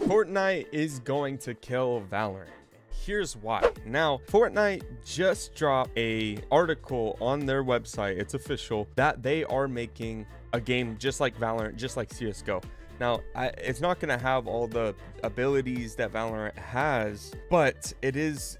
Fortnite is going to kill Valorant. Here's why. Now, Fortnite just dropped a article on their website, it's official, that they are making a game just like Valorant, just like CSGO. Now, it's not going to have all the abilities that Valorant has, but it's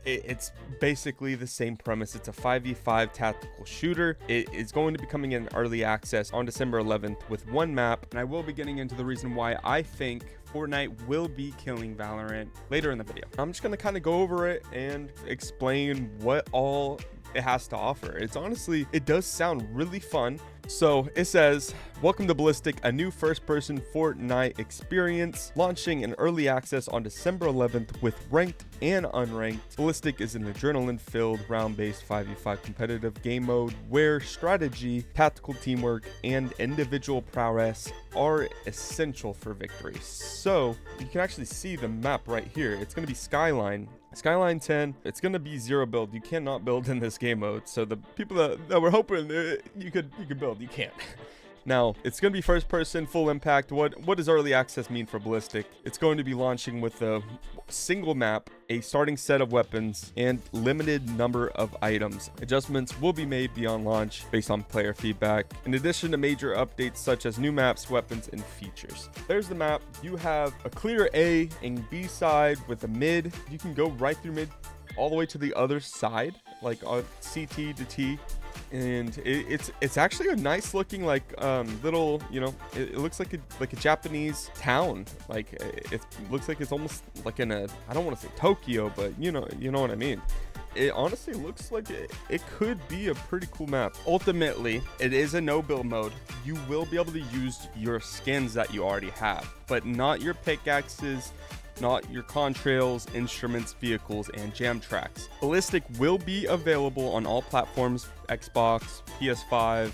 basically the same premise. It's a 5v5 tactical shooter. It is going to be coming in early access on December 11th with one map, and I will be getting into the reason why I think Fortnite will be killing Valorant later in the video. I'm just going to kind of go over it and explain what all it has to offer. It does sound really fun. So it says, welcome to Ballistic, a new first-person Fortnite experience, launching in early access on December 11th with ranked and unranked. Ballistic is an adrenaline-filled, round-based 5v5 competitive game mode where strategy, tactical teamwork, and individual prowess are essential for victory. So you can actually see the map right here. It's going to be Skyline 10. It's going to be zero build. You cannot build in this game mode. So the people that were hoping you could build, you can't. Now, it's going to be first person, full impact. What does early access mean for Ballistic? It's going to be launching with a single map, a starting set of weapons, and limited number of items. Adjustments will be made beyond launch based on player feedback, in addition to major updates such as new maps, weapons, and features. There's the map. You have a clear A and B side with a mid. You can go right through mid all the way to the other side, like CT to T. And it's actually a nice looking little, it looks like a Japanese town. Like it looks like it's almost like in a, I don't want to say Tokyo, but you know what I mean. It honestly looks like it could be a pretty cool map. Ultimately, it is a no build mode. You will be able to use your skins that you already have, but not your pickaxes, not your contrails, instruments, vehicles, and jam tracks. Ballistic will be available on all platforms, Xbox, PS5,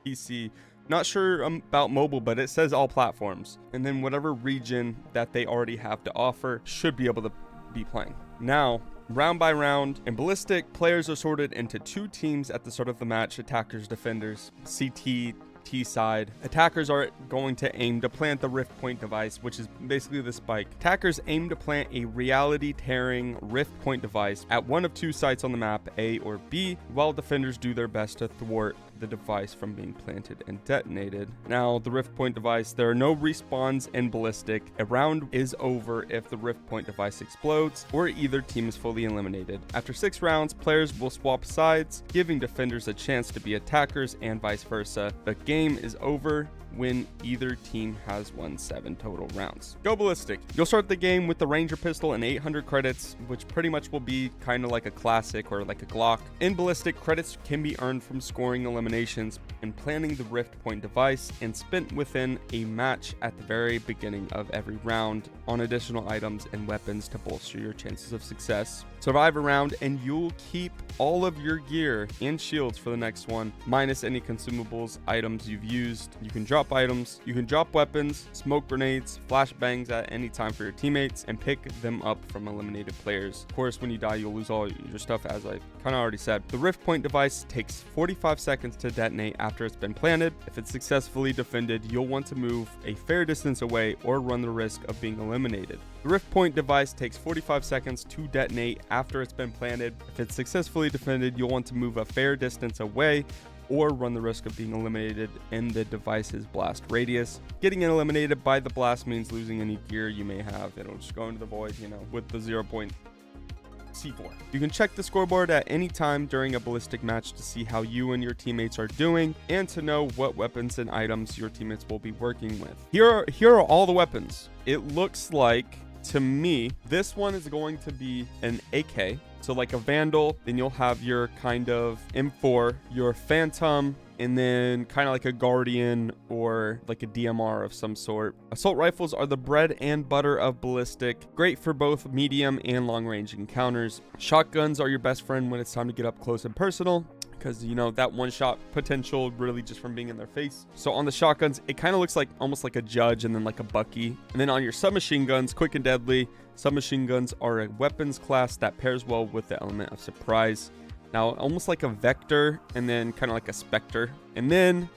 PC. Not sure about mobile, but it says all platforms. And then whatever region that they already have to offer should be able to be playing. Now, round by round, in Ballistic, players are sorted into two teams at the start of the match: attackers, defenders, CT, T side. Attackers are going to aim to plant the rift point device, which is basically the spike. Attackers aim to plant a reality tearing rift point device at one of two sites on the map, A or B, while defenders do their best to thwart the device from being planted and detonated. Now, the rift point device, there are no respawns in Ballistic. A round is over if the rift point device explodes or either team is fully eliminated. After 6 rounds, players will swap sides, giving defenders a chance to be attackers and vice versa. The game is over when either team has won 7 total rounds. Go Ballistic. You'll start the game with the Ranger pistol and 800 credits, which pretty much will be kind of like a classic or like a Glock. In Ballistic, credits can be earned from scoring eliminations and planting the rift point device, and spent within a match at the very beginning of every round on additional items and weapons to bolster your chances of success. Survive a round and you'll keep all of your gear and shields for the next one, minus any consumables, items you've used. You can drop items, you can drop weapons, smoke grenades, flashbangs at any time for your teammates, and pick them up from eliminated players. Of course, when you die, you'll lose all your stuff, as I kind of already said. The rift point device takes 45 seconds to detonate after it's been planted. If it's successfully defended, you'll want to move a fair distance away or run the risk of being eliminated. The rift point device takes 45 seconds to detonate after it's been planted. If it's successfully defended, you'll want to move a fair distance away or run the risk of being eliminated in the device's blast radius. Getting eliminated by the blast means losing any gear you may have. It'll just go into the void, with the 0.C4. You can check the scoreboard at any time during a Ballistic match to see how you and your teammates are doing and to know what weapons and items your teammates will be working with. Here are all the weapons. It looks like, to me, this one is going to be an AK. So like a Vandal, then you'll have your kind of M4, your Phantom, and then kind of like a Guardian or like a DMR of some sort. Assault rifles are the bread and butter of Ballistic, great for both medium and long range encounters. Shotguns are your best friend when it's time to get up close and personal, because that one shot potential really just from being in their face. So on the shotguns, it kind of looks like almost like a Judge and then like a Bucky. And then on your submachine guns, quick and deadly. Submachine guns are a weapons class that pairs well with the element of surprise. Now, almost like a Vector and then kind of like a Spectre. And then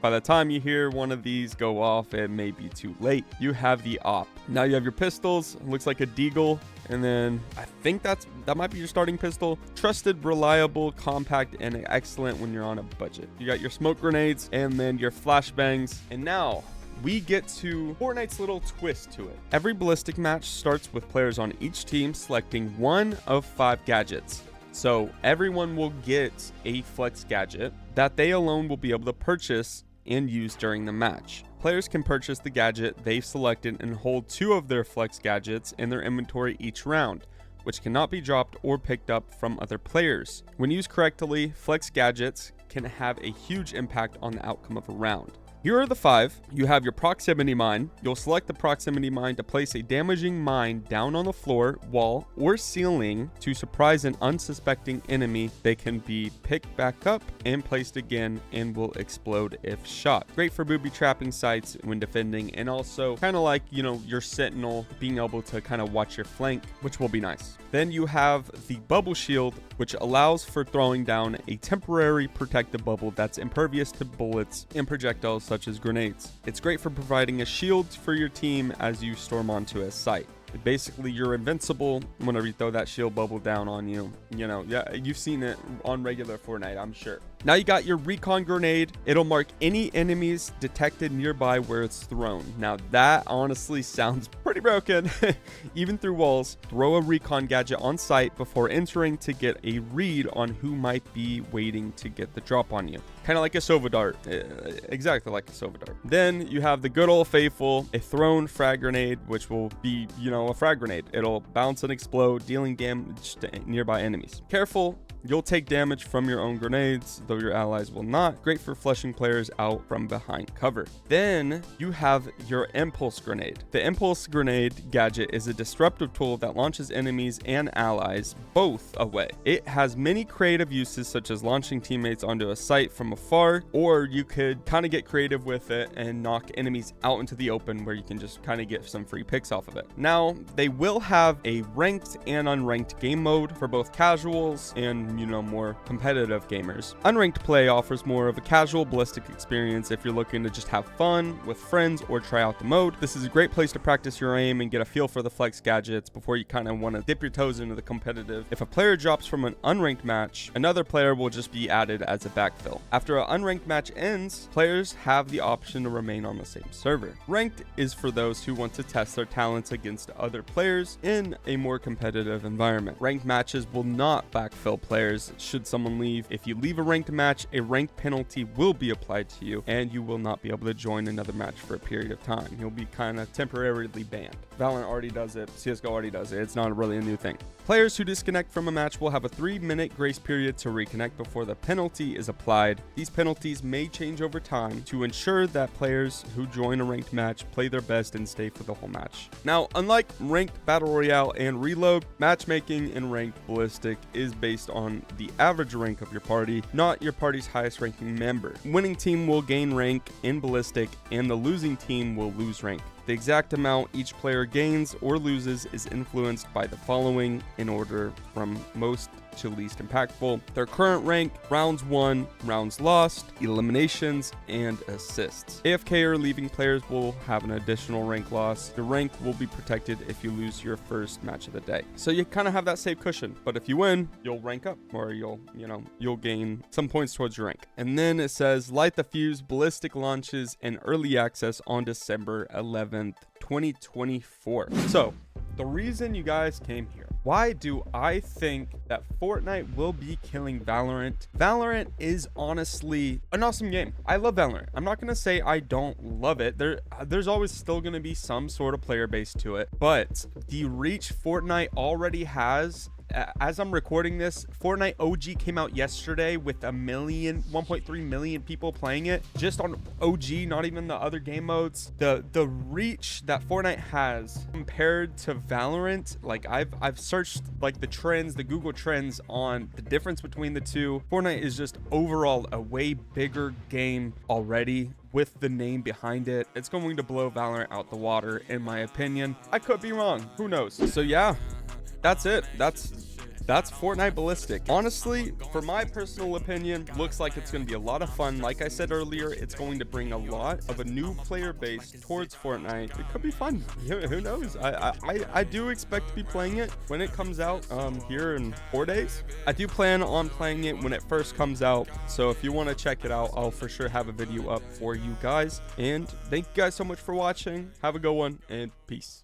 By the time you hear one of these go off, it may be too late. You have the op. Now you have your pistols. Looks like a deagle. And then I think that might be your starting pistol. Trusted, reliable, compact, and excellent when you're on a budget. You got your smoke grenades and then your flashbangs. And now we get to Fortnite's little twist to it. Every ballistic match starts with players on each team selecting one of 5 gadgets. So everyone will get a flex gadget that they alone will be able to purchase and use during the match. Players can purchase the gadget they've selected and hold 2 of their flex gadgets in their inventory each round, which cannot be dropped or picked up from other players. When used correctly, flex gadgets can have a huge impact on the outcome of a round. Here are the 5. You have your proximity mine. You'll select the proximity mine to place a damaging mine down on the floor, wall, or ceiling to surprise an unsuspecting enemy. They can be picked back up and placed again and will explode if shot. Great for booby trapping sites when defending, and also kind of like, you know, your sentinel being able to kind of watch your flank, which will be nice. Then you have the bubble shield, which allows for throwing down a temporary protective bubble that's impervious to bullets and projectiles such as grenades. It's great for providing a shield for your team as you storm onto a site. Basically, you're invincible whenever you throw that shield bubble down on you. You know, yeah, you've seen it on regular Fortnite, I'm sure. Now you got your Recon grenade. It'll mark any enemies detected nearby where it's thrown. Now that honestly sounds pretty broken. Even through walls, throw a Recon gadget on site before entering to get a read on who might be waiting to get the drop on you. Kind of like a Sova dart. Exactly like a Sova dart. Then you have the good old faithful, a thrown frag grenade, which will be, you know, a frag grenade. It'll bounce and explode, dealing damage to nearby enemies. Careful, you'll take damage from your own grenades, though your allies will not. Great for flushing players out from behind cover. Then you have your impulse grenade. The impulse grenade gadget is a disruptive tool that launches enemies and allies both away. It has many creative uses, such as launching teammates onto a site from afar, or you could kind of get creative with it and knock enemies out into the open where you can just kind of get some free picks off of it. Now, they will have a ranked and unranked game mode for both casuals and, you know, more competitive gamers. Unranked play offers more of a casual ballistic experience if you're looking to just have fun with friends or try out the mode. This is a great place to practice your aim and get a feel for the flex gadgets before you kind of want to dip your toes into the competitive. If a player drops from an unranked match, another player will just be added as a backfill. After an unranked match ends, players have the option to remain on the same server. Ranked is for those who want to test their talents against other players in a more competitive environment. Ranked matches will not backfill players should someone leave. If you leave a ranked match, a ranked penalty will be applied to you and you will not be able to join another match for a period of time. You'll be kind of temporarily banned. Valorant already does it. CSGO already does it. It's not really a new thing. Players who disconnect from a match will have a 3-minute grace period to reconnect before the penalty is applied. These penalties may change over time to ensure that players who join a ranked match play their best and stay for the whole match. Now, unlike ranked battle royale and reload, matchmaking in ranked ballistic is based on the average rank of your party, not your party's highest ranking member. Winning team will gain rank in ballistic and the losing team will lose rank. The exact amount each player gains or loses is influenced by the following in order from most to least impactful: their current rank, rounds won, rounds lost, eliminations, and assists. AFK or leaving players will have an additional rank loss. The rank will be protected if you lose your first match of the day. So you kind of have that safe cushion, but if you win, you'll rank up, or you'll gain some points towards your rank. And then it says light the fuse, ballistic launches and early access on December 11th, 2024. So the reason you guys came here, why do I think that Fortnite will be killing Valorant? Valorant is honestly an awesome game. I love Valorant. I'm not going to say I don't love it. There's always still going to be some sort of player base to it, but the reach Fortnite already has, as I'm recording this, Fortnite OG came out yesterday with 1.3 million people playing it just on OG, not even the other game modes. The reach that Fortnite has compared to Valorant, like I've searched like the trends, the Google trends on the difference between the two. Fortnite is just overall a way bigger game already. With the name behind it, it's going to blow Valorant out the water, in my opinion. I could be wrong, who knows? So yeah, that's it. That's that's Fortnite Ballistic. Honestly, for my personal opinion, looks like it's going to be a lot of fun. Like I said earlier, it's going to bring a lot of a new player base towards Fortnite. It could be fun. Who knows? I do expect to be playing it when it comes out here in 4 days. I do plan on playing it when it first comes out. So if you want to check it out, I'll for sure have a video up for you guys. And thank you guys so much for watching. Have a good one and peace.